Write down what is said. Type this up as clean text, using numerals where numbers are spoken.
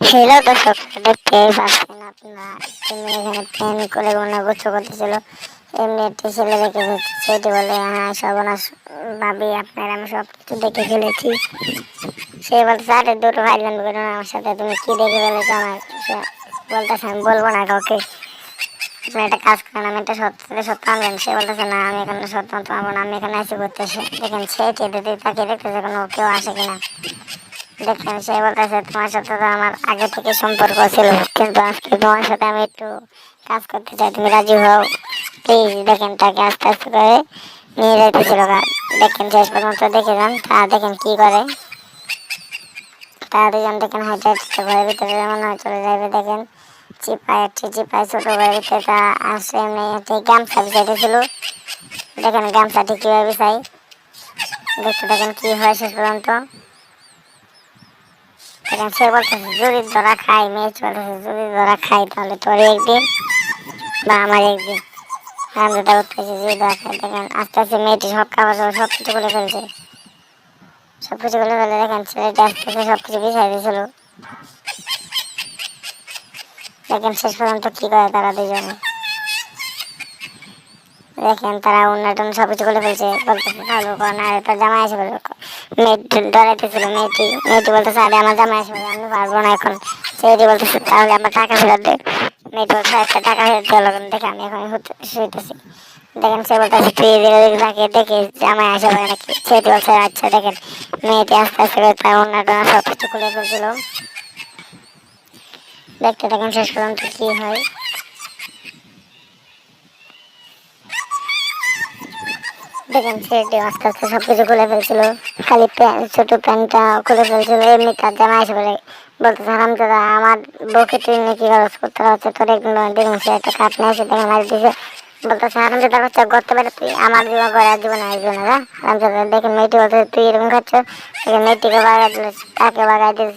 Hello দর্শক, দেখতেই পাচ্ছেন আপনারা তুমি এখানে প্ল্যান করে মনে গোছ করতেছিল। এমনি একটি ছেলে দেখে ফেলছে, সেটি বলে হ্যাঁ সর্বনাশ ভাবি আপনার আমি সব কিছু দেখে ফেলেছি। সে বলতেছে আরে দুটো ভাইলাম করো না আমার সাথে, তুমি কি দেখে ফেলেছো আমার। সে বলতেছে আমি বলবো না কাউকে, আপনি একটা কাজ করেন, আমি একটা সত্য থেকে সত্য আনবেন। সে বলতেছে না আমি এখানে সত্য তো আনবো না, আমি এখানে এসে করতেছি। দেখেন সে চেয়ে তাকে দেখতেছে কোনো কেউ আসে কিনা। দেখেন সে বলতেছে তোমার সাথে তো আমার আগে থেকে সম্পর্ক ছিল, কিন্তু আজকে তোমার সাথে আমি একটু কাজ করতে চাই, তুমি রাজি হও প্লিজ। দেখেন তাকে আস্তে আস্তে করে নিয়ে যাইতেছিল। দেখেন শেষ পর্যন্ত দেখে যান তা দেখেন কি করে। তারা দুজন দেখেন হাইটে হাইটে ঘরের ভিতরে মনে হয় চলে যাবে। দেখেন চিপায় চিপায় ছোট ঘরের ভিতরে তা আসে এমনি একটি গামছা বিছাইতেছিল। দেখেন গামছাটি কীভাবে বিছাই, দেখতে দেখেন কি হয় শেষ পর্যন্ত। দেখেন সে বলতেছে যদি ধরা খাই, মেয়ে বলতেছে যদি ধরা খাই তাহলে তোর একদিন বা আমার একদিন। আমি যেটা করতেছি যদি ধরা খাই। দেখেন আস্তে আস্তে মেয়েটি সব খাবার সব কিছু করে ফেলছে, সব কিছু করে ফেলে। দেখেন ছেলেটি আস্তে আস্তে সব কিছু বিছাই দিয়েছিল। দেখেন শেষ পর্যন্ত কি করে তারা দুজনে। দেখেন তারা অন্যজন সব কিছু করে ফেলছে, বলতেছে ভালো কর না, তার জামাই এসে বলে মেয়েটি ডরাইতেছিল। মেয়েটি বলতেছে আরে আমার জামাই এসে বলে আমি পারবো না এখন। ছেলেটি বলতেছে তাহলে আমার টাকা ফেরত দে। মেয়েটি বলছে একটা টাকা ফেরত দেওয়া লাগবে, দেখে আমি এখন শুইতেছি। দেখেন সে বলতেছে তুই তাকে দেখে জামাই আসে বলে নাকি। ছেলেটি বলছে আচ্ছা। দেখেন মেয়েটি আস্তে আস্তে করে তার অন্যজন সব কিছু খুলে ফেলছিল। দেখতে দেখেন শেষ পর্যন্ত কি হয়। দেখেন ছেলেটি আস্তে আস্তে সবকিছু খুলে ফেলছিল, খালি প্যান্ট ছোট প্যান্টটা খুলে ফেলছিল। এমনি তার জামা এসে বলে বলতেছে হারাম দাদা আমার বউকে তুই নাকি খরচ করতে হচ্ছে, তোর একদিন দেখুন সে একটা কাঠ নিয়ে এসে দেখে মারি দিয়েছে। বলতেছে হারাম দাদা হচ্ছে গর্তে বেড়ে তুই আমার জীবন করে জীবনে আসবে না। হারাম দাদা দেখেন মেয়েটি বলতেছে তুই এরকম খাচ্ছ। দেখেন মেয়েটিকে বাগাই দিল, তাকে বাগাই দিল।